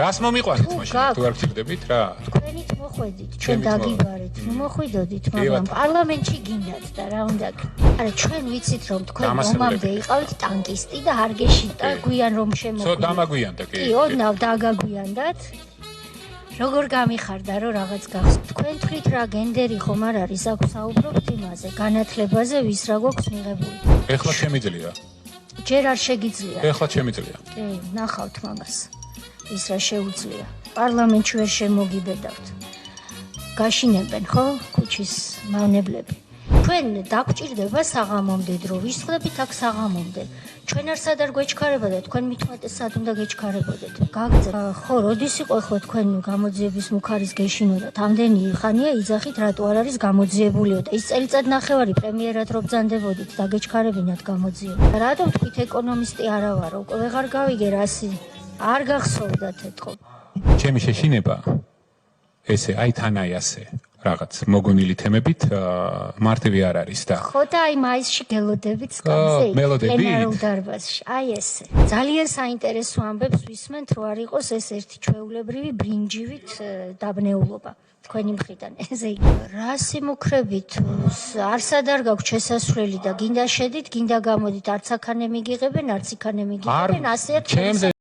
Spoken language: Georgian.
რას მომიყვანეთ მაშინ თუ არ გჭირდებით რა? თქვენით მოხვედით, ჩვენ დაგიბარეთ, ნუ მოხვიდოდით, მაგრამ პარლამენტში გინდათ და რა უნდა. არა, ჩვენ ვიცით რომ თქვენ ომამდე იყავით ტანკისტი და არ გეშიტა გვიან რომ შემოგვიდეთ. ცოტა დამაგვიანდა კი. კი, ოდნავ დაგაგვიანდათ. როგორ გამიხარდა რომ რაღაც გახსოვთ. თქვენ თვლით რა გენდერი ხომ არ არის, აქ საუბრობთ იმაზე, განათლებაზე ვის რა გვაქვს მიღებული. ეხლა შემიძლია. ჯერ არ შეგიძლია. ეხლა შემიძლია. კი, ნახავთ მაგას. ის რა შეუძლია. პარლამენტში ვერ შემოგიბედავთ. გაშინებენ ხო ქუჩის მავნებლები. ჩვენ დაგვჭირდება საღამომდე დრო, ვისხდებით აქ საღამომდე. ჩვენ არ სადარ გვეჩქარებოდა, თქვენ მithumetes სად უნდა გეჩქარებოდეთ. გაგძებ. ხო, როდის იყო ხო თქვენ გამოძიების მუქარის გეშინოდათ? ამდენი ხანია იძახით რატო არ არის გამოძიებულიო და ის წელიწად ნახევარი პრემიერად რო ბრძანდებოდით და გეჩქარებინათ გამოძიება. რატომ თქვით ეკონომისტი არა ვარო, უკვე ვეღარ გავიგე რასი. არ გახსოვდათ ეთქო. ჩემი შეშინება ესე აი თან აი ასე რაღაც მოგონილი თემებით მარტივი არ არის და ხო და აი მაისში გელოდებით სკამზე პლენარულ დარბაზში აი ესე ძალიან საინტერესო ამბებს ვისმენთ რო არ იყოს ეს ერთი ჩვეულებრივი ბრინჯივით დაბნეულობა თქვენი მხრიდან ესე იგი რა სიმუქრებით არ სადარ გაქვთ შესასვლელი და გინდა შედით გინდა გამოდით არც აქანე მიგიღებენ არც იქანე მიგიღებენ ასეა